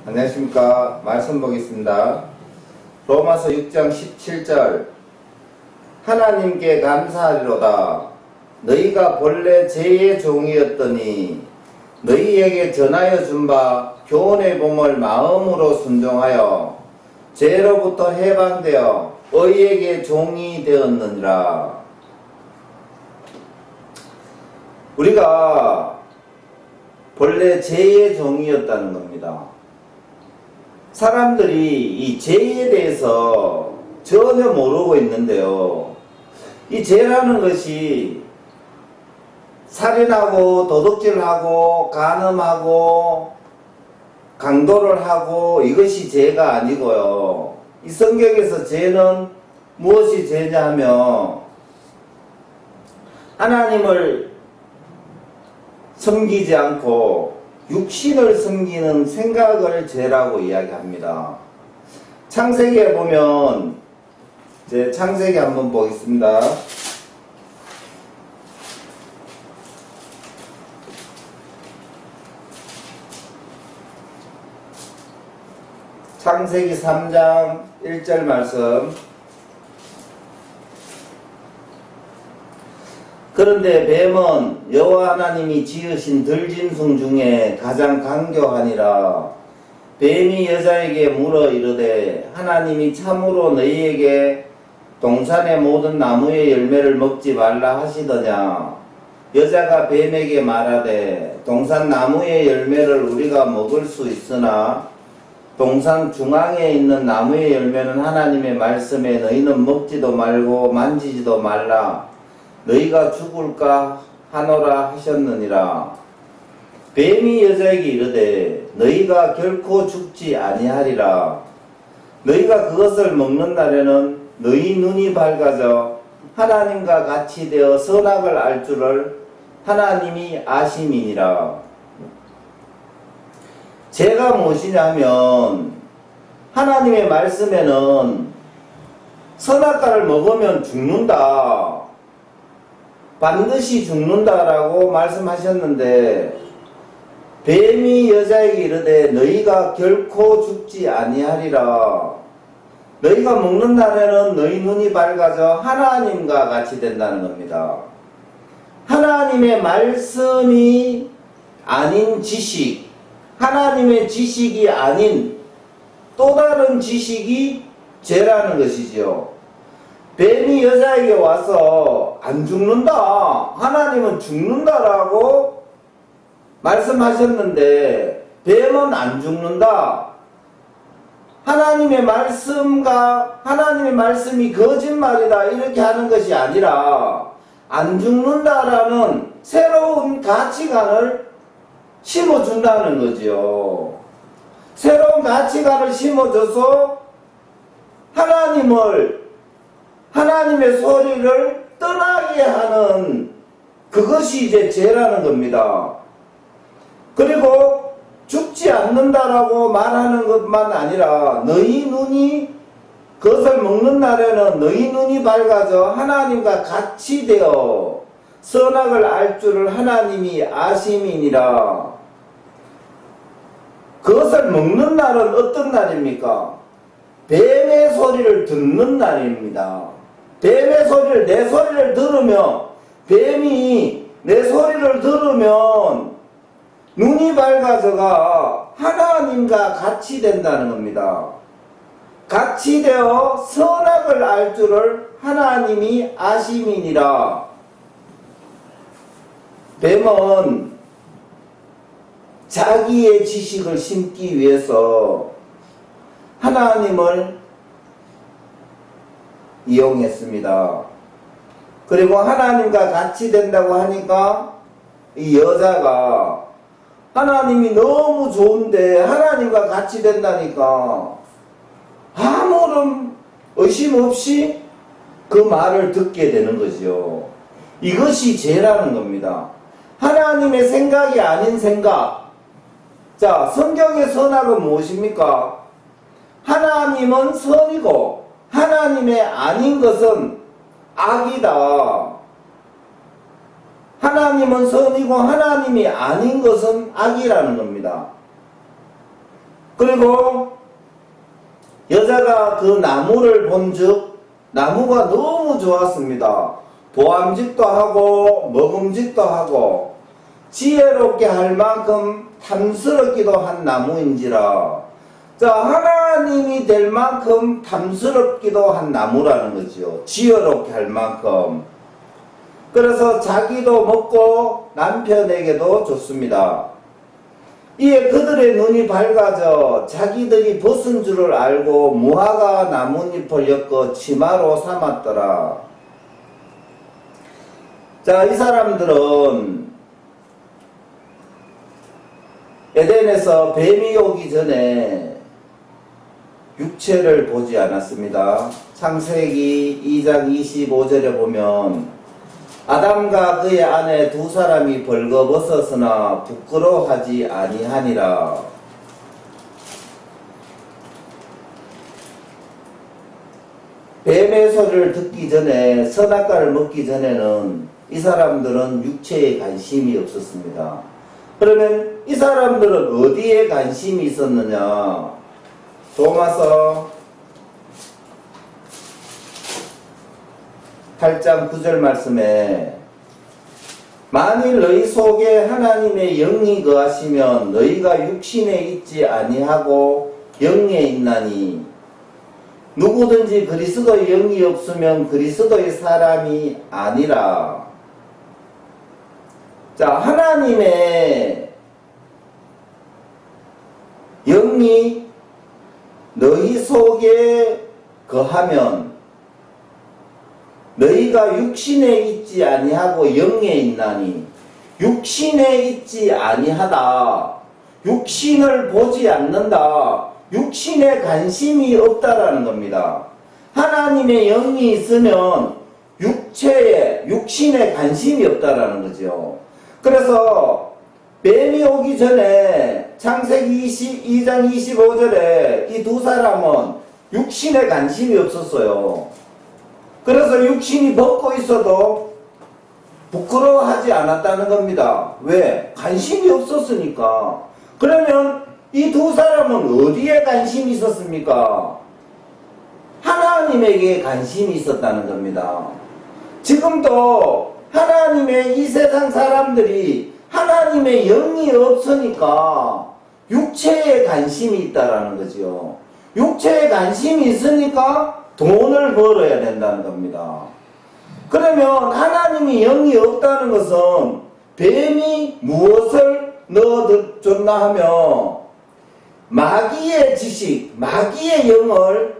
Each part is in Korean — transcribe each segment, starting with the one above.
안녕하십니까. 말씀 보겠습니다. 로마서 6장 17절 하나님께 감사하리로다. 너희가 본래 죄의 종이었더니 너희에게 전하여 준 바 교훈의 복음을 마음으로 순종하여 죄로부터 해방되어 의에게 종이 되었느니라. 우리가 본래 죄의 종이었다는 겁니다. 사람들이 이 죄에 대해서 전혀 모르고 있는데요. 이 죄라는 것이 살인하고 도둑질하고 간음하고 강도를 하고 이것이 죄가 아니고요. 이 성경에서 죄는 무엇이 죄냐 하면 하나님을 섬기지 않고 육신을 섬기는 생각을 죄라고 이야기합니다. 창세기에 보면 이제 창세기 한번 보겠습니다. 창세기 3장 1절 말씀. 그런데 뱀은 여호와 하나님이 지으신 들짐승 중에 가장 강교하니라. 뱀이 여자에게 물어 이르되 하나님이 참으로 너희에게 동산의 모든 나무의 열매를 먹지 말라 하시더냐. 여자가 뱀에게 말하되 동산 나무의 열매를 우리가 먹을 수 있으나 동산 중앙에 있는 나무의 열매는 하나님의 말씀에 너희는 먹지도 말고 만지지도 말라. 너희가 죽을까 하노라 하셨느니라. 뱀이 여자에게 이르되 너희가 결코 죽지 아니하리라. 너희가 그것을 먹는 날에는 너희 눈이 밝아져 하나님과 같이 되어 선악을 알 줄을 하나님이 아심이니라. 죄가 무엇이냐면 하나님의 말씀에는 선악과를 먹으면 죽는다, 반드시 죽는다라고 말씀하셨는데 뱀이 여자에게 이르되 너희가 결코 죽지 아니하리라. 너희가 먹는 날에는 너희 눈이 밝아져 하나님과 같이 된다는 겁니다. 하나님의 말씀이 아닌 지식, 하나님의 지식이 아닌 또 다른 지식이 죄라는 것이지요. 뱀이 여자에게 와서 안 죽는다, 하나님은 죽는다라고 말씀하셨는데 뱀은 안 죽는다, 하나님의 말씀과 하나님의 말씀이 거짓말이다 이렇게 하는 것이 아니라 안 죽는다라는 새로운 가치관을 심어준다는 거지요. 새로운 가치관을 심어줘서 하나님의 소리를 떠나게 하는 그것이 이제 죄라는 겁니다. 그리고 죽지 않는다라고 말하는 것만 아니라 너희 눈이 그것을 먹는 날에는 너희 눈이 밝아져 하나님과 같이 되어 선악을 알 줄을 하나님이 아심이니라. 그것을 먹는 날은 어떤 날입니까? 뱀의 소리를 듣는 날입니다. 뱀의 소리를, 내 소리를 들으면, 뱀이 내 소리를 들으면 눈이 밝아져가 하나님과 같이 된다는 겁니다. 같이 되어 선악을 알 줄을 하나님이 아심이니라. 뱀은 자기의 지식을 심기 위해서 하나님을 이용했습니다. 그리고 하나님과 같이 된다고 하니까 이 여자가 하나님이 너무 좋은데 하나님과 같이 된다니까 아무런 의심 없이 그 말을 듣게 되는 거죠. 이것이 죄라는 겁니다. 하나님의 생각이 아닌 생각. 자, 성경의 선악은 무엇입니까? 하나님은 선이고 하나님의 아닌 것은 악이다. 하나님은 선이고 하나님이 아닌 것은 악이라는 겁니다. 그리고 여자가 그 나무를 본즉 나무가 너무 좋았습니다. 보암직도 하고 먹음직도 하고 지혜롭게 할 만큼 탐스럽기도 한 나무인지라. 자, 하나님이 될 만큼 탐스럽기도 한 나무라는 거죠. 지혜롭게 할 만큼. 그래서 자기도 먹고 남편에게도 줬습니다. 이에 그들의 눈이 밝아져 자기들이 벗은 줄을 알고 무화과 나뭇잎을 엮어 치마로 삼았더라. 자, 이 사람들은 에덴에서 뱀이 오기 전에 육체를 보지 않았습니다. 창세기 2장 25절에 보면 아담과 그의 아내 두 사람이 벌거벗었으나 부끄러워하지 아니하니라. 뱀의 소리를 듣기 전에 선악과를 먹기 전에는 이 사람들은 육체에 관심이 없었습니다. 그러면 이 사람들은 어디에 관심이 있었느냐? 로마서 8장 9절 말씀에 만일 너희 속에 하나님의 영이 거하시면 너희가 육신에 있지 아니하고 영에 있나니 누구든지 그리스도의 영이 없으면 그리스도의 사람이 아니라. 자, 하나님의 영이 너희 속에 거하면 너희가 육신에 있지 아니하고 영에 있나니. 육신에 있지 아니하다. 육신을 보지 않는다. 육신에 관심이 없다라는 겁니다. 하나님의 영이 있으면 육신에 관심이 없다라는 거죠. 그래서 뱀이 오기 전에 창세기 2장 25절에 이 두 사람은 육신에 관심이 없었어요. 그래서 육신이 벗고 있어도 부끄러워하지 않았다는 겁니다. 왜? 관심이 없었으니까. 그러면 이 두 사람은 어디에 관심이 있었습니까? 하나님에게 관심이 있었다는 겁니다. 지금도 하나님의 이 세상 사람들이 하나님의 영이 없으니까 육체에 관심이 있다라는 거죠. 육체에 관심이 있으니까 돈을 벌어야 된다는 겁니다. 그러면 하나님이 영이 없다는 것은 뱀이 무엇을 넣어줬나 하면 마귀의 지식, 마귀의 영을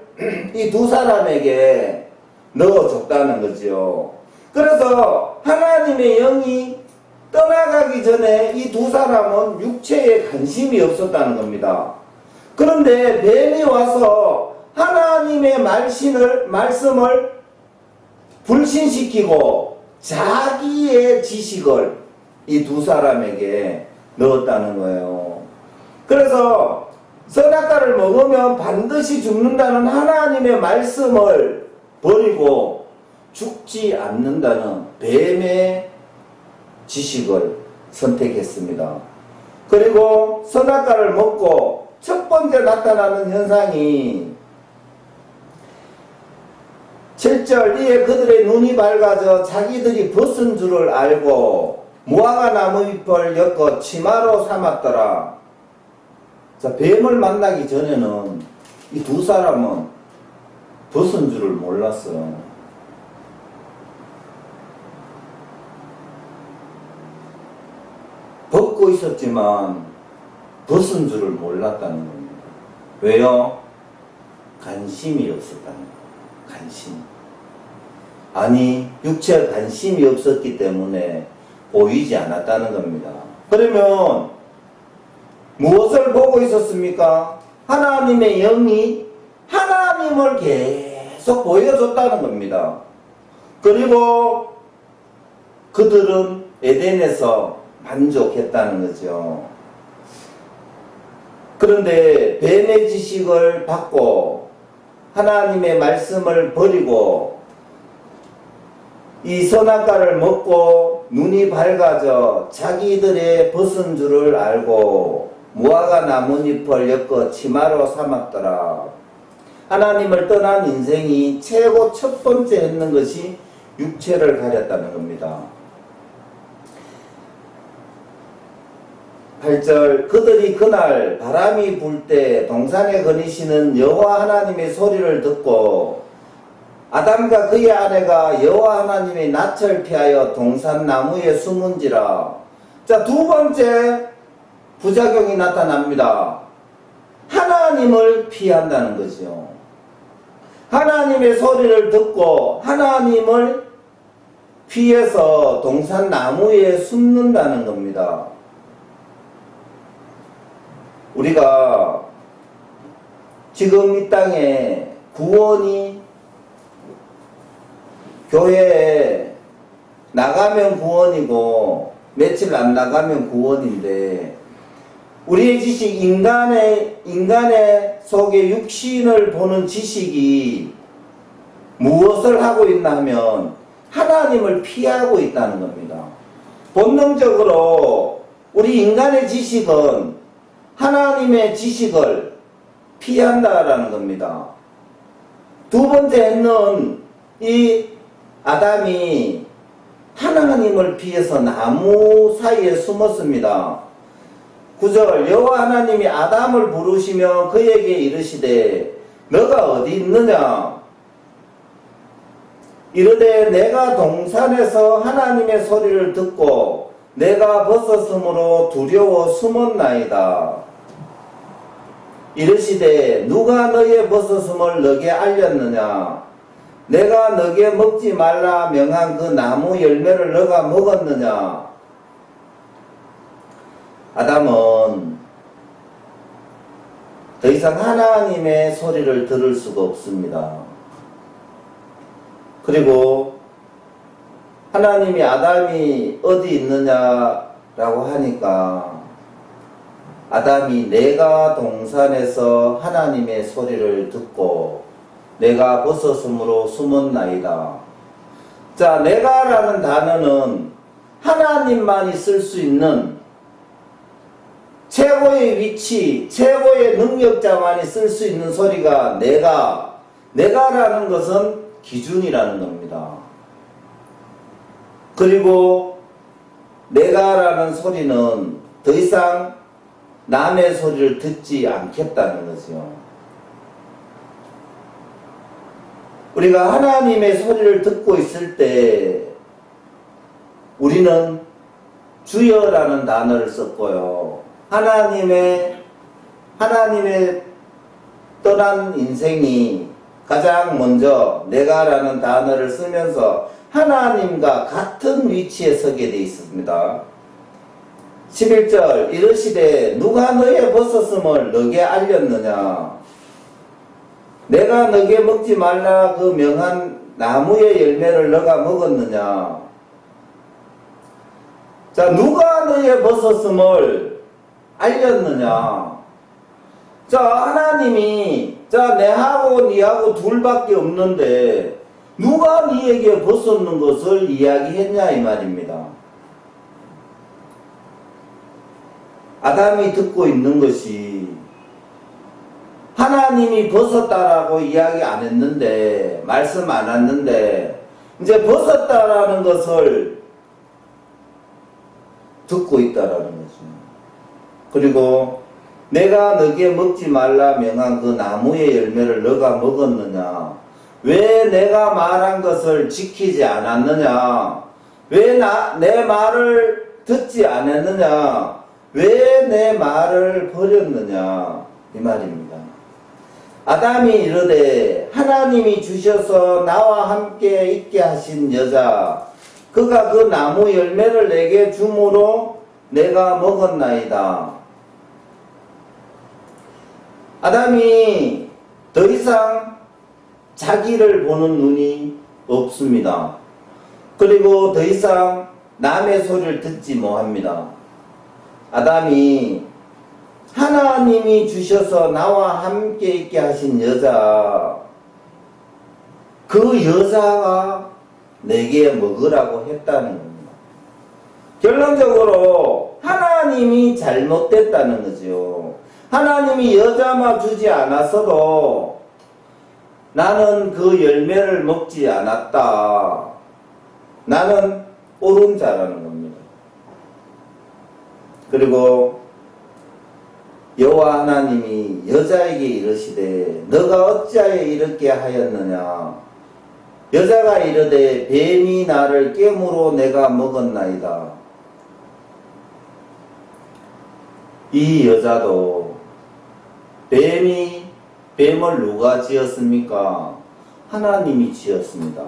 이 두 사람에게 넣어줬다는 거죠. 그래서 하나님의 영이 떠나가기 전에 이 두 사람은 육체에 관심이 없었다는 겁니다. 그런데 뱀이 와서 하나님의 말씀을 불신시키고 자기의 지식을 이 두 사람에게 넣었다는 거예요. 그래서 선악과를 먹으면 반드시 죽는다는 하나님의 말씀을 버리고 죽지 않는다는 뱀의 지식을 선택했습니다. 그리고 선악과를 먹고 첫 번째 나타나는 현상이 7절 이에 그들의 눈이 밝아져 자기들이 벗은 줄을 알고 무화과 나무잎을 엮어 치마로 삼았더라. 자, 뱀을 만나기 전에는 이 두 사람은 벗은 줄을 몰랐어요. 벗고 있었지만 벗은 줄을 몰랐다는 겁니다. 왜요? 관심이 없었다는 거예요. 관심. 아니, 육체에 관심이 없었기 때문에 보이지 않았다는 겁니다. 그러면 무엇을 보고 있었습니까? 하나님의 영이 하나님을 계속 보여줬다는 겁니다. 그리고 그들은 에덴에서 만족했다는 거죠. 그런데 뱀의 지식을 받고 하나님의 말씀을 버리고 이 선악과를 먹고 눈이 밝아져 자기들의 벗은 줄을 알고 무화과 나뭇잎을 엮어 치마로 삼았더라. 하나님을 떠난 인생이 최고 첫 번째 했는 것이 육체를 가렸다는 겁니다. 8절 그들이 그날 바람이 불 때 동산에 거니시는 여호와 하나님의 소리를 듣고 아담과 그의 아내가 여호와 하나님의 낯을 피하여 동산 나무에 숨은지라. 자, 두 번째 부작용이 나타납니다. 하나님을 피한다는 거죠. 하나님의 소리를 듣고 하나님을 피해서 동산 나무에 숨는다는 겁니다. 우리가 지금 이 땅에 구원이 교회에 나가면 구원이고 며칠 안 나가면 구원인데 우리의 지식, 인간의 속에 육신을 보는 지식이 무엇을 하고 있나 하면 하나님을 피하고 있다는 겁니다. 본능적으로 우리 인간의 지식은 하나님의 지식을 피한다라는 겁니다. 두 번째는 이 아담이 하나님을 피해서 나무 사이에 숨었습니다. 9절 여호와 하나님이 아담을 부르시며 그에게 이르시되 너가 어디 있느냐? 이르되 내가 동산에서 하나님의 소리를 듣고 내가 벗었으므로 두려워 숨었나이다. 이르시되 누가 너의 벗었음을 너게 알렸느냐? 내가 너게 먹지 말라 명한 그 나무 열매를 너가 먹었느냐? 아담은 더 이상 하나님의 소리를 들을 수가 없습니다. 그리고 하나님이 아담이 어디 있느냐라고 하니까 아담이 내가 동산에서 하나님의 소리를 듣고 내가 벗었으므로 숨었나이다. 자, 내가라는 단어는 하나님만이 쓸 수 있는 최고의 위치, 최고의 능력자만이 쓸 수 있는 소리가 내가라는 것은 기준이라는 겁니다. 그리고 내가라는 소리는 더 이상 남의 소리를 듣지 않겠다는 거죠. 우리가 하나님의 소리를 듣고 있을 때 우리는 주여라는 단어를 썼고요. 하나님의 떠난 인생이 가장 먼저 내가라는 단어를 쓰면서 하나님과 같은 위치에 서게 되어 있습니다. 11절 이르시되 누가 너의 벗었음을 너게 알렸느냐? 내가 너게 먹지 말라 그 명한 나무의 열매를 너가 먹었느냐? 자, 누가 너의 벗었음을 알렸느냐? 자, 하나님이 내하고 니하고 둘밖에 없는데 누가 니에게 벗었는 것을 이야기했냐 이 말입니다. 아담이 듣고 있는 것이 하나님이 벗었다라고 이야기 안 했는데 말씀 안 했는데 이제 벗었다라는 것을 듣고 있다라는 거죠. 그리고 내가 너게 먹지 말라 명한 그 나무의 열매를 너가 먹었느냐? 왜 내가 말한 것을 지키지 않았느냐? 왜 내 말을 듣지 않았느냐? 왜 내 말을 버렸느냐? 이 말입니다. 아담이 이르되 하나님이 주셔서 나와 함께 있게 하신 여자 그가 그 나무 열매를 내게 주므로 내가 먹었나이다. 아담이 더 이상 자기를 보는 눈이 없습니다. 그리고 더 이상 남의 소리를 듣지 못합니다. 아담이 하나님이 주셔서 나와 함께 있게 하신 여자, 그 여자가 내게 먹으라고 했다는 겁니다. 결론적으로 하나님 하나님이 잘못됐다는 거죠. 하나님이 여자만 주지 않았어도 나는 그 열매를 먹지 않았다. 나는 옳은 자라는 겁니다. 그리고 여호와 하나님이 여자에게 이르시되 너가 어찌하여 이렇게 하였느냐. 여자가 이르되 뱀이 나를 깨물어 내가 먹었나이다. 이 여자도 뱀을 누가 지었습니까? 하나님이 지었습니다.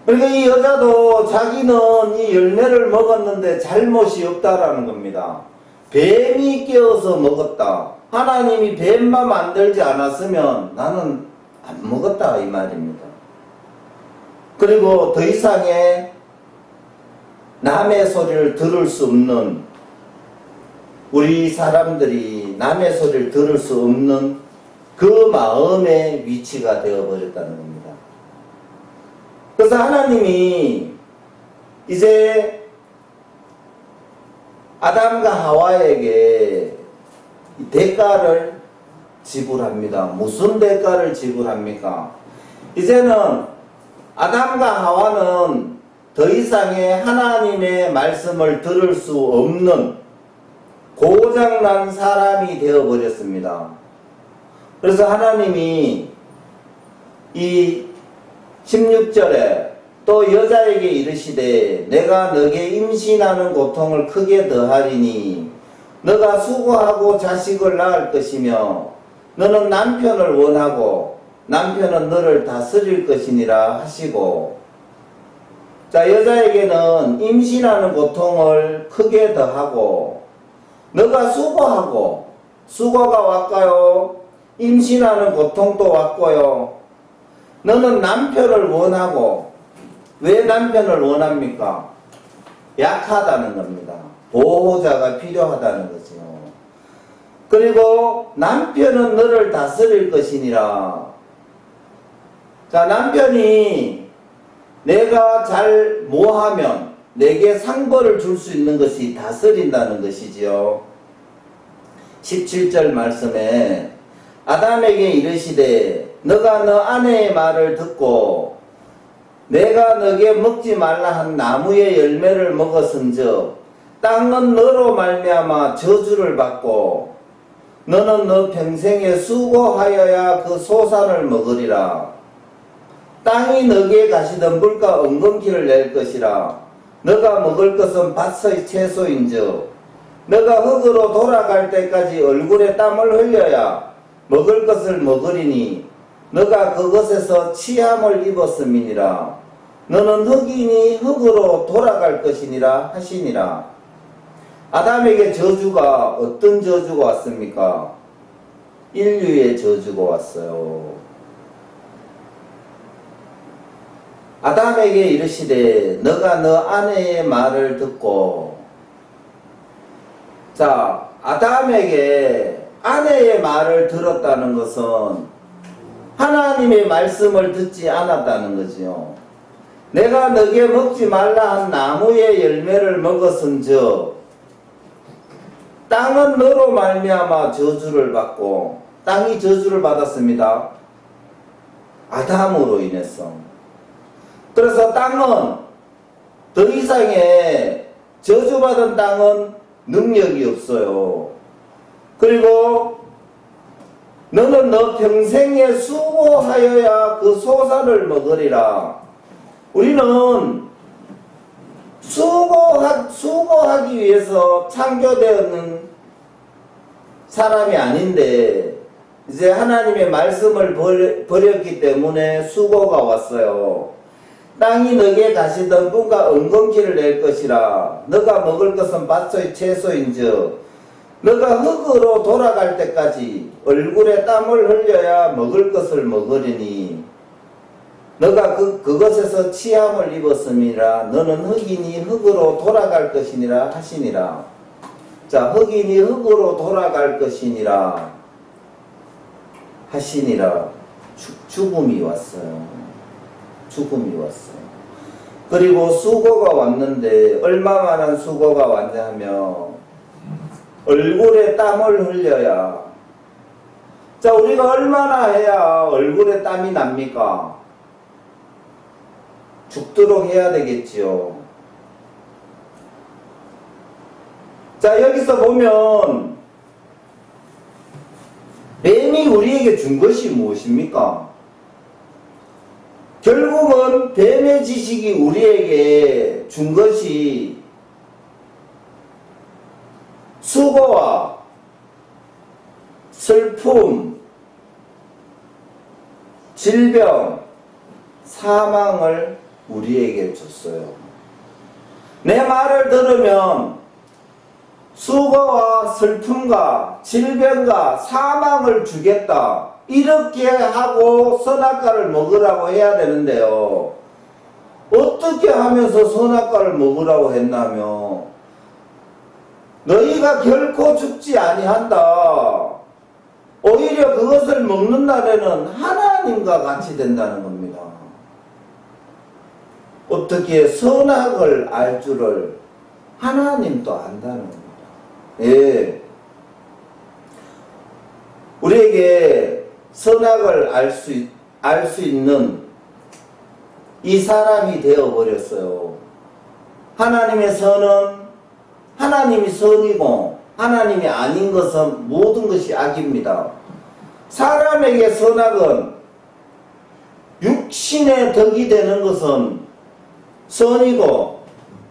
그러니까 이 여자도 자기는 이 열매를 먹었는데 잘못이 없다라는 겁니다. 뱀이 깨어서 먹었다. 하나님이 뱀만 만들지 않았으면 나는 안 먹었다 이 말입니다. 그리고 더 이상의 남의 소리를 들을 수 없는, 우리 사람들이 남의 소리를 들을 수 없는 그 마음의 위치가 되어버렸다는 겁니다. 그래서 하나님이 이제 아담과 하와에게 대가를 지불합니다. 무슨 대가를 지불합니까? 이제는 아담과 하와는 더 이상의 하나님의 말씀을 들을 수 없는 고장난 사람이 되어버렸습니다. 그래서 하나님이 이 16절에 또 여자에게 이르시되 내가 너게 임신하는 고통을 크게 더하리니 너가 수고하고 자식을 낳을 것이며 너는 남편을 원하고 남편은 너를 다스릴 것이니라 하시고, 자, 여자에게는 임신하는 고통을 크게 더하고 너가 수고하고, 수고가 왔고요, 임신하는 고통도 왔고요, 너는 남편을 원하고, 왜 남편을 원합니까? 약하다는 겁니다. 보호자가 필요하다는 거죠. 그리고 남편은 너를 다스릴 것이니라. 자, 남편이 내가 잘 뭐하면 내게 상벌을 줄 수 있는 것이 다스린다는 것이지요. 17절 말씀에 아담에게 이르시되 너가 너 아내의 말을 듣고 내가 너게 먹지 말라 한 나무의 열매를 먹었은즉 땅은 너로 말미암아 저주를 받고 너는 너 평생에 수고하여야 그 소산을 먹으리라. 땅이 너게 가시던 물과 엉겅퀴를 낼 것이라. 너가 먹을 것은 밭의 채소인즉 너가 흙으로 돌아갈 때까지 얼굴에 땀을 흘려야 먹을 것을 먹으리니 너가 그것에서 취함을 입었음이니라. 너는 흙이니 흙으로 돌아갈 것이니라 하시니라. 아담에게 저주가 어떤 저주가 왔습니까? 인류의 저주가 왔어요. 아담에게 이르시되 너가 너 아내의 말을 듣고, 자, 아담에게 아내의 말을 들었다는 것은 하나님의 말씀을 듣지 않았다는 거지요. 내가 너게 먹지 말라 한 나무의 열매를 먹었은즉 땅은 너로 말미암아 저주를 받고, 땅이 저주를 받았습니다. 아담으로 인해서. 그래서 땅은 더 이상의 저주받은 땅은 능력이 없어요. 그리고 너는 너 평생에 수고하여야 그 소산을 먹으리라. 우리는 수고하기 위해서 창조되었는 사람이 아닌데 이제 하나님의 말씀을 버렸기 때문에 수고가 왔어요. 땅이 너게 가시던 물과 엉겅퀴를 낼 것이라. 너가 먹을 것은 밭의 채소인즉 너가 흙으로 돌아갈 때까지 얼굴에 땀을 흘려야 먹을 것을 먹으리니 너가 그것에서 취함을 입었음이라. 너는 흙이니 흙으로 돌아갈 것이니라 하시니라. 자, 흙이니 흙으로 돌아갈 것이니라 하시니라. 죽음이 왔어요. 죽음이 왔어요. 그리고 수고가 왔는데 얼마만한 수고가 왔냐 하면 얼굴에 땀을 흘려야. 자, 우리가 얼마나 해야 얼굴에 땀이 납니까? 죽도록 해야 되겠지요. 자, 여기서 보면 뱀이 우리에게 준 것이 무엇입니까? 결국은 뱀의 지식이 우리에게 준 것이 수고와 슬픔, 질병, 사망을 우리에게 줬어요. 내 말을 들으면 수고와 슬픔과 질병과 사망을 주겠다, 이렇게 하고 선악과를 먹으라고 해야 되는데요. 어떻게 하면서 선악과를 먹으라고 했냐며, 너희가 결코 죽지 아니한다. 오히려 그것을 먹는 날에는 하나님과 같이 된다는 겁니다. 어떻게 선악을 알 줄을 하나님도 안다는 겁니다. 예. 우리에게 선악을 알 수 있는 이 사람이 되어버렸어요. 하나님의 선은 하나님이 선이고 하나님이 아닌 것은 모든 것이 악입니다. 사람에게 선악은 육신의 덕이 되는 것은 선이고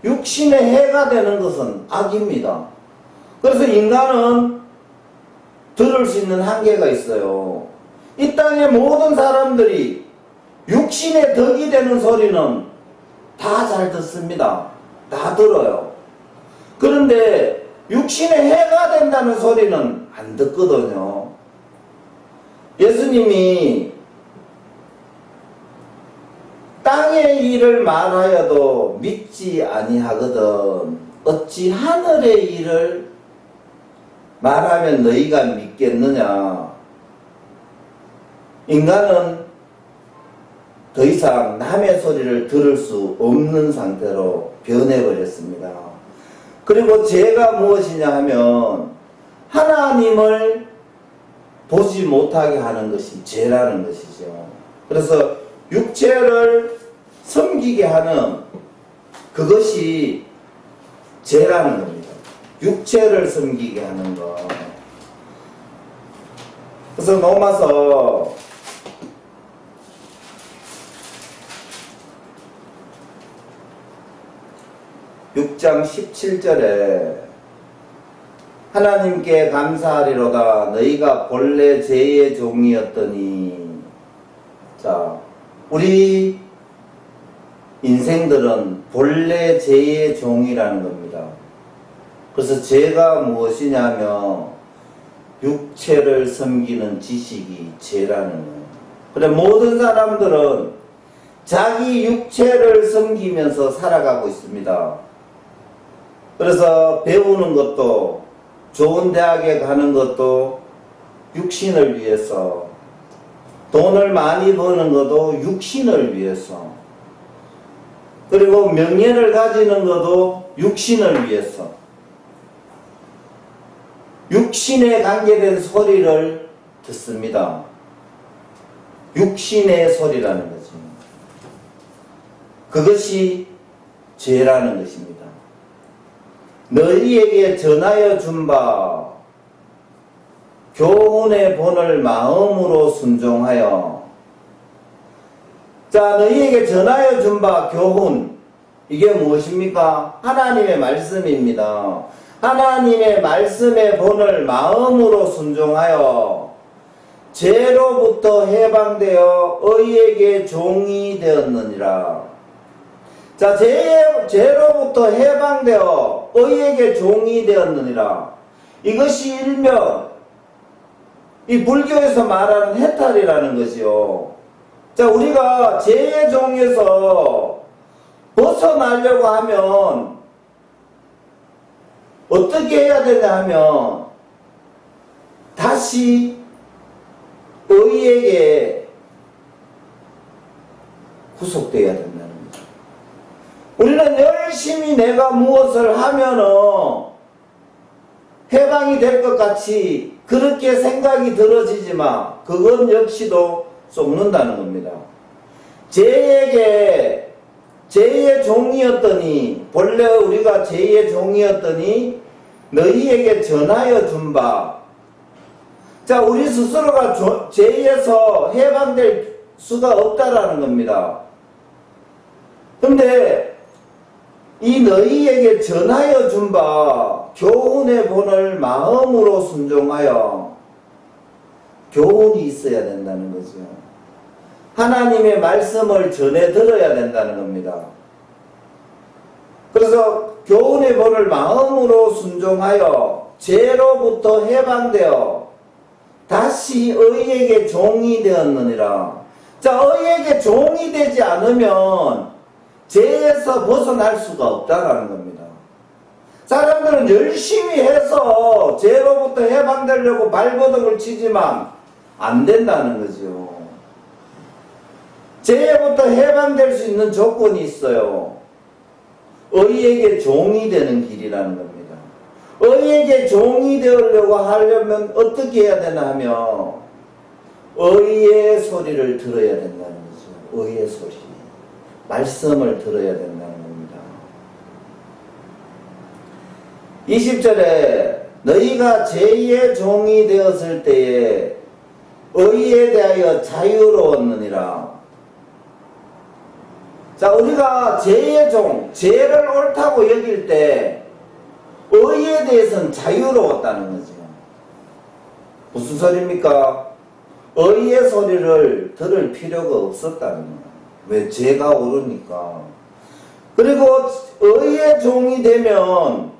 육신의 해가 되는 것은 악입니다. 그래서 인간은 들을 수 있는 한계가 있어요. 이 땅의 모든 사람들이 육신의 덕이 되는 소리는 다 잘 듣습니다. 다 들어요. 그런데 육신의 해가 된다는 소리는 안 듣거든요. 예수님이 땅의 일을 말하여도 믿지 아니하거든 어찌 하늘의 일을 말하면 너희가 믿겠느냐. 인간은 더 이상 남의 소리를 들을 수 없는 상태로 변해버렸습니다. 그리고 죄가 무엇이냐 하면 하나님을 보지 못하게 하는 것이 죄라는 것이죠. 그래서 육체를 섬기게 하는 그것이 죄라는 겁니다. 육체를 섬기게 하는 것. 그래서 로마서 6장 17절에 하나님께 감사하리로다 너희가 본래 죄의 종이었더니. 자, 우리 인생들은 본래 죄의 종이라는 겁니다. 그래서 죄가 무엇이냐면 육체를 섬기는 지식이 죄라는 거예요. 그래, 모든 사람들은 자기 육체를 섬기면서 살아가고 있습니다. 그래서 배우는 것도, 좋은 대학에 가는 것도 육신을 위해서, 돈을 많이 버는 것도 육신을 위해서, 그리고 명예를 가지는 것도 육신을 위해서, 육신에 관계된 소리를 듣습니다. 육신의 소리라는 거죠. 그것이 죄라는 것입니다. 너희에게 전하여 준 바 교훈의 본을 마음으로 순종하여. 자, 너희에게 전하여 준 바 교훈, 이게 무엇입니까? 하나님의 말씀입니다. 하나님의 말씀의 본을 마음으로 순종하여 죄로부터 해방되어 의에게 종이 되었느니라. 자, 죄로부터 해방되어 의에게 종이 되었느니라. 이것이 일명 이 불교에서 말하는 해탈이라는 것이요. 자, 우리가 죄의 종에서 벗어나려고 하면 어떻게 해야 되냐 하면 다시 의에게 구속되어야 된다는 거죠. 우리는 열심히 내가 무엇을 하면은 해방이 될 것 같이 그렇게 생각이 들어지지만 그건 역시도 속는다는 겁니다. 제 제2의 종이었더니, 본래 우리가 제2의 종이었더니 너희에게 전하여 준 바. 자, 우리 스스로가 제2에서 해방될 수가 없다라는 겁니다. 근데 이 너희에게 전하여 준 바, 교훈의 본을 마음으로 순종하여, 교훈이 있어야 된다는 거죠. 하나님의 말씀을 전해 들어야 된다는 겁니다. 그래서 교훈의 본을 마음으로 순종하여 죄로부터 해방되어 다시 의에게 종이 되었느니라. 자, 의에게 종이 되지 않으면 죄에서 벗어날 수가 없다는 겁니다. 사람들은 열심히 해서 죄로부터 해방되려고 발버둥을 치지만 안 된다는 거죠. 죄로부터 해방될 수 있는 조건이 있어요. 의에게 종이 되는 길이라는 겁니다. 의에게 종이 되려고 하려면 어떻게 해야 되나 하면 의의 소리를 들어야 된다는 거죠. 의의 소리. 말씀을 들어야 된다는 겁니다. 20절에 너희가 제2의 종이 되었을 때에 의에 대하여 자유로웠느니라. 자, 우리가 제2의 종, 죄를 옳다고 여길 때 의에 대해서는 자유로웠다는 거죠. 무슨 소리입니까? 의의 소리를 들을 필요가 없었다는 거예요. 왜? 죄가 옳으니까. 그리고 의의 종이 되면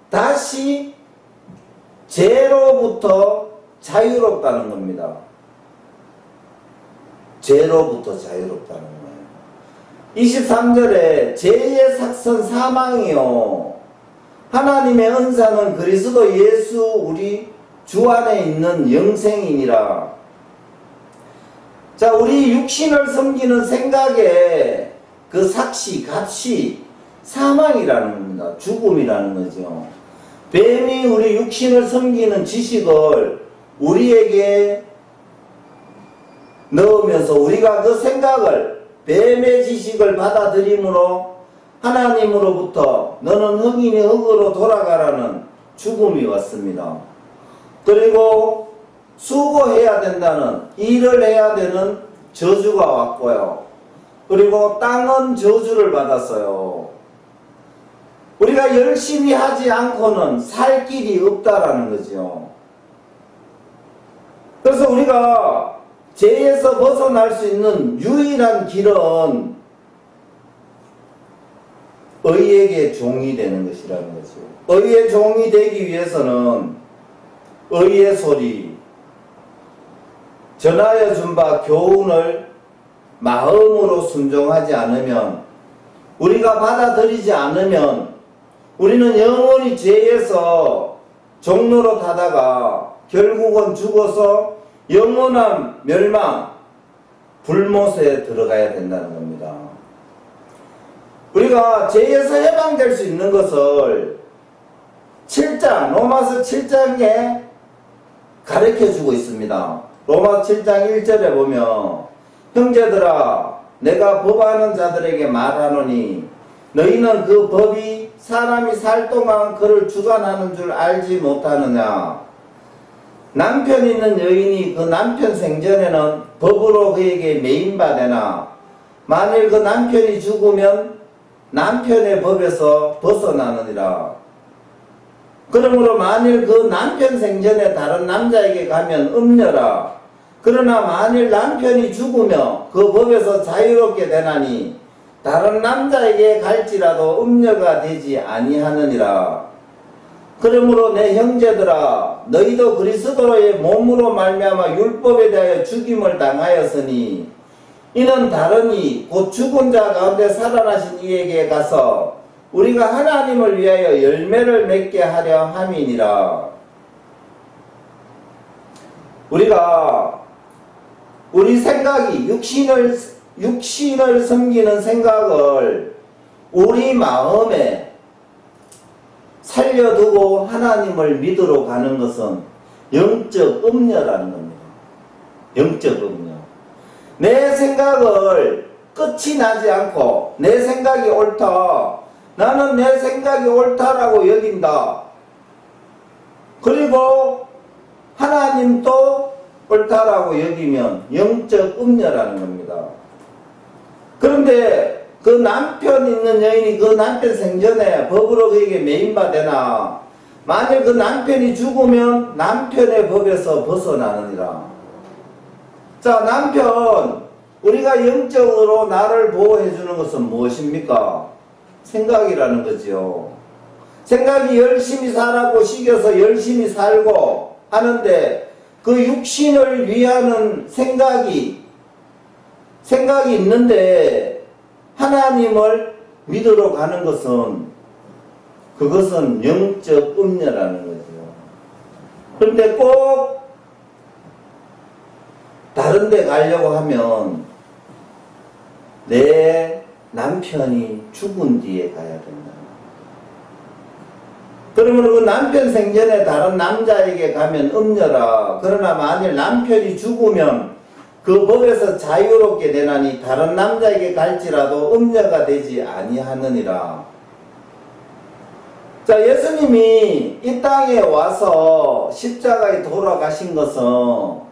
다시 죄로부터 자유롭다는 겁니다. 죄로부터 자유롭다는 거예요. 23절에 죄의 삭선 사망이요, 하나님의 은사는 그리스도 예수 우리 주 안에 있는 영생이니라. 자, 우리 육신을 섬기는 생각에 그 삭시, 값이 사망이라는 겁니다. 죽음이라는 거죠. 뱀이 우리 육신을 섬기는 지식을 우리에게 넣으면서 우리가 그 생각을, 뱀의 지식을 받아들임으로 하나님으로부터 너는 흙이니 흙으로 돌아가라는 죽음이 왔습니다. 그리고 수고해야 된다는, 일을 해야 되는 저주가 왔고요. 그리고 땅은 저주를 받았어요. 우리가 열심히 하지 않고는 살 길이 없다라는 거죠. 그래서 우리가 죄에서 벗어날 수 있는 유일한 길은 의에게 종이 되는 것이라는 거죠. 의의 종이 되기 위해서는 의의 소리, 전하여 준 바 교훈을 마음으로 순종하지 않으면, 우리가 받아들이지 않으면 우리는 영원히 죄에서 종로로 타다가 결국은 죽어서 영원한 멸망, 불못에 들어가야 된다는 겁니다. 우리가 죄에서 해방될 수 있는 것을 7장, 로마서 7장에 가르쳐주고 있습니다. 로마서 7장 1절에 보면, 형제들아 내가 법하는 자들에게 말하노니 너희는 그 법이 사람이 살 동안 그를 주관하는 줄 알지 못하느냐. 남편 있는 여인이 그 남편 생전에는 법으로 그에게 매인받으나 만일 그 남편이 죽으면 남편의 법에서 벗어나느니라. 그러므로 만일 그 남편 생전에 다른 남자에게 가면 음녀라. 그러나 만일 남편이 죽으며 그 법에서 자유롭게 되나니 다른 남자에게 갈지라도 음녀가 되지 아니하느니라. 그러므로 내 형제들아 너희도 그리스도의 몸으로 말미암아 율법에 대하여 죽임을 당하였으니 이는 다르니 곧 죽은 자 가운데 살아나신 이에게 가서 우리가 하나님을 위하여 열매를 맺게 하려 함이니라. 우리가 우리 생각이 육신을 섬기는 생각을 우리 마음에 살려두고 하나님을 믿으러 가는 것은 영적 음녀라는 겁니다. 영적 음녀. 내 생각을 끝이 나지 않고 내 생각이 옳다. 나는 내 생각이 옳다라고 여긴다. 그리고 하나님도 옳다라고 여기면 영적 음녀라는 겁니다. 그런데 그 남편 있는 여인이 그 남편 생전에 법으로 그에게 매인받으나 만일 그 남편이 죽으면 남편의 법에서 벗어나느니라. 자, 남편, 우리가 영적으로 나를 보호해 주는 것은 무엇입니까? 생각이라는 거죠. 생각이 열심히 살라고 시켜서 열심히 살고 하는데 그 육신을 위하는 생각이 있는데 하나님을 믿으러 가는 것은 그것은 영적 음녀라는 거죠. 그런데 꼭 다른 데 가려고 하면 내 남편이 죽은 뒤에 가야 된다. 그러면 그 남편 생전에 다른 남자에게 가면 음녀라. 그러나 만일 남편이 죽으면 그 법에서 자유롭게 되나니 다른 남자에게 갈지라도 음녀가 되지 아니하느니라. 자, 예수님이 이 땅에 와서 십자가에 돌아가신 것은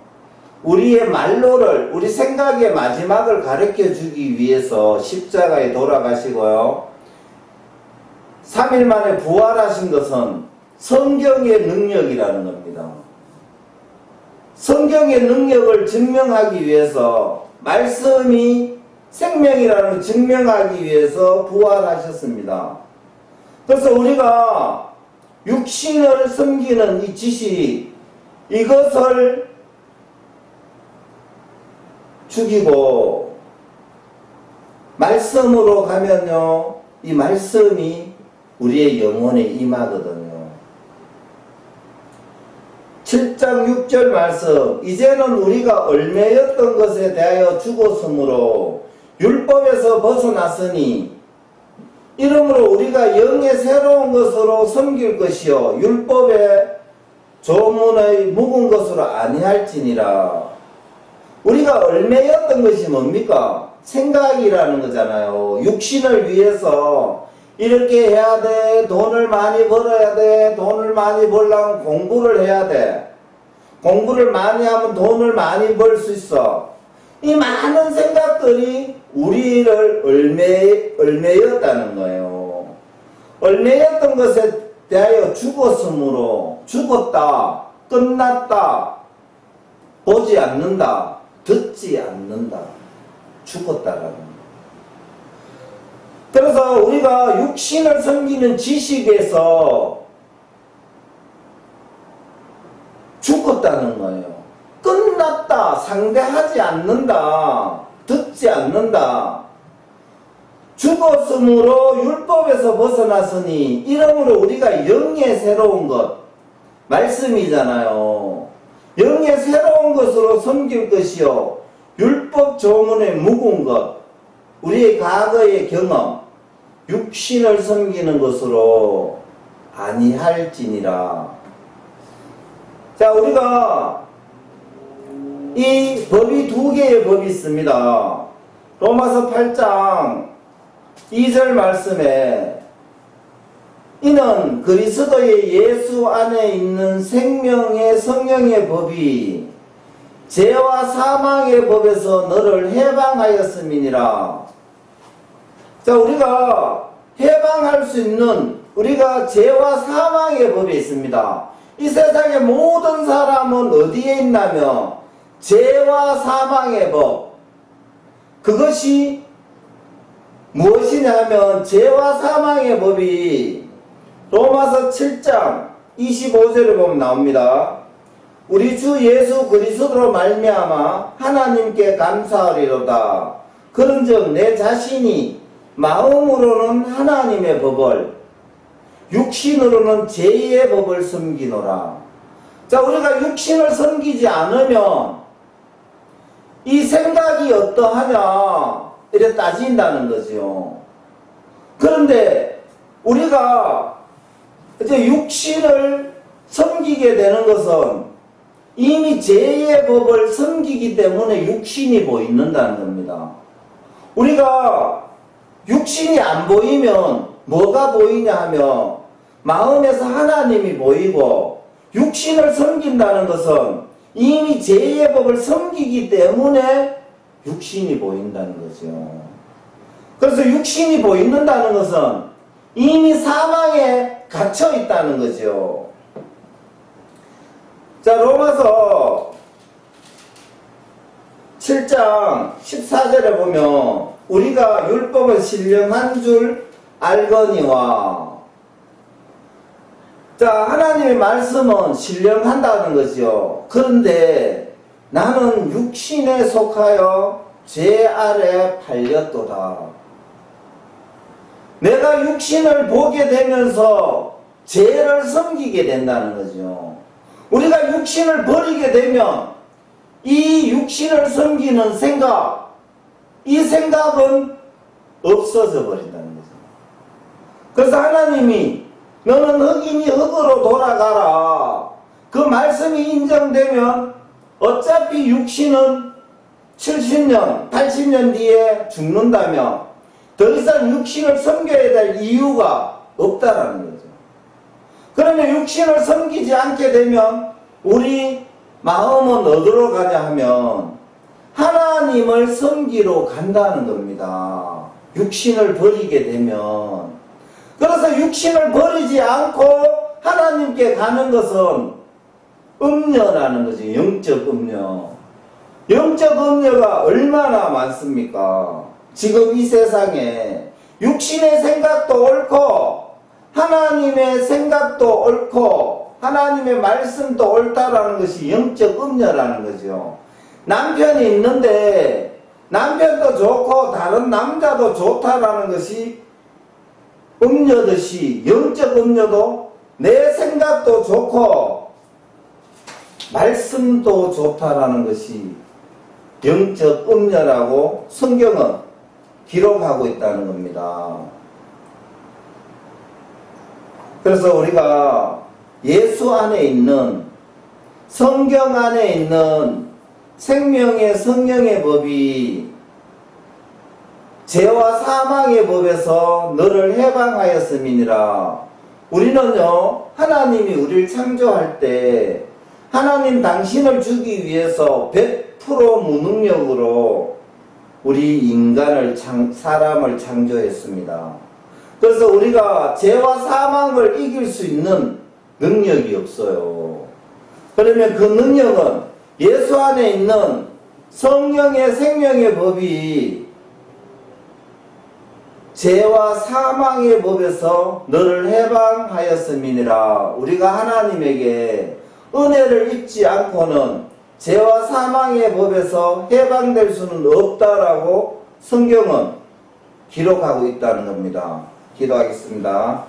우리의 말로를, 우리 생각의 마지막을 가르쳐 주기 위해서 십자가에 돌아가시고요. 3일 만에 부활하신 것은 성경의 능력이라는 겁니다. 성경의 능력을 증명하기 위해서, 말씀이 생명이라는 걸 증명하기 위해서 부활하셨습니다. 그래서 우리가 육신을 섬기는 이 지식, 이것을 죽이고 말씀으로 가면요, 이 말씀이 우리의 영혼에 임하거든요. 7장 6절 말씀, 이제는 우리가 얽매였던 것에 대하여 죽었으므로 율법에서 벗어났으니 이러므로 우리가 영의 새로운 것으로 섬길 것이요 율법의 조문의 묵은 것으로 아니할지니라. 우리가 얽매였던 것이 뭡니까? 생각이라는 거잖아요. 육신을 위해서 이렇게 해야 돼, 돈을 많이 벌어야 돼, 돈을 많이 벌려면 공부를 해야 돼, 공부를 많이 하면 돈을 많이 벌 수 있어. 이 많은 생각들이 우리를 얽매였다는 거예요. 얽매였던 것에 대하여 죽었으므로, 죽었다, 끝났다, 보지 않는다, 듣지 않는다, 죽었다라는 거예요. 그래서 우리가 육신을 섬기는 지식에서 죽었다는 거예요. 끝났다, 상대하지 않는다, 듣지 않는다. 죽었으므로 율법에서 벗어났으니 이러므로 우리가 영의 새로운 것, 말씀이잖아요. 영의 새로운 것으로 섬길 것이요 율법 조문에 묵은 것, 우리의 과거의 경험, 육신을 섬기는 것으로 아니할지니라. 자, 우리가 이 법이 두 개의 법이 있습니다. 로마서 8장 2절 말씀에 이는 그리스도의 예수 안에 있는 생명의 성령의 법이 죄와 사망의 법에서 너를 해방하였음이니라. 자, 우리가 해방할 수 있는, 우리가 죄와 사망의 법이 있습니다. 이 세상의 모든 사람은 어디에 있냐면 죄와 사망의 법, 그것이 무엇이냐 하면 죄와 사망의 법이 로마서 7장 25절에 보면 나옵니다. 우리 주 예수 그리스도로 말미암아 하나님께 감사하리로다. 그런즉 내 자신이 마음으로는 하나님의 법을, 육신으로는 죄의 법을 섬기노라. 자, 우리가 육신을 섬기지 않으면 이 생각이 어떠하냐 이래 따진다는 거죠. 그런데 우리가 이제 육신을 섬기게 되는 것은 이미 죄의 법을 섬기기 때문에 육신이 보인다는 겁니다. 우리가 육신이 안 보이면 뭐가 보이냐 하면 마음에서 하나님이 보이고, 육신을 섬긴다는 것은 이미 죄의 법을 섬기기 때문에 육신이 보인다는 거죠. 그래서 육신이 보인다는 것은 이미 사망에 갇혀 있다는 거죠. 자, 로마서 7장 14절에 보면 우리가 율법은 신령한 줄 알거니와, 자, 하나님의 말씀은 신령한다는 거죠. 그런데 나는 육신에 속하여 죄 아래 팔렸도다. 내가 육신을 보게 되면서 죄를 섬기게 된다는 거죠. 우리가 육신을 버리게 되면 이 육신을 섬기는 생각, 이 생각은 없어져 버린다는 거죠. 그래서 하나님이 너는 흑인이 흑으로 돌아가라, 그 말씀이 인정되면 어차피 육신은 70년, 80년 뒤에 죽는다며 더 이상 육신을 섬겨야 될 이유가 없다라는 거죠. 그러면 육신을 섬기지 않게 되면 우리 마음은 어디로 가냐 하면 하나님을 섬기러 간다는 겁니다. 육신을 버리게 되면. 그래서 육신을 버리지 않고 하나님께 가는 것은 음녀라는 거죠. 영적 음녀. 영적 음녀가 얼마나 많습니까? 지금 이 세상에 육신의 생각도 옳고 하나님의 생각도 옳고 하나님의 말씀도 옳다라는 것이 영적 음녀라는 거죠. 남편이 있는데 남편도 좋고 다른 남자도 좋다라는 것이 음녀듯이 영적 음녀도 내 생각도 좋고 말씀도 좋다라는 것이 영적 음녀라고 성경은 기록하고 있다는 겁니다. 그래서 우리가 예수 안에 있는, 성경 안에 있는 생명의 성령의 법이 죄와 사망의 법에서 너를 해방하였음이니라. 우리는요, 하나님이 우리를 창조할 때 하나님 당신을 주기 위해서 100% 무능력으로 우리 인간을 사람을 창조했습니다. 그래서 우리가 죄와 사망을 이길 수 있는 능력이 없어요. 그러면 그 능력은 예수 안에 있는 성령의 생명의 법이 죄와 사망의 법에서 너를 해방하였음이니라. 우리가 하나님에게 은혜를 입지 않고는 죄와 사망의 법에서 해방될 수는 없다라고 성경은 기록하고 있다는 겁니다. 기도하겠습니다.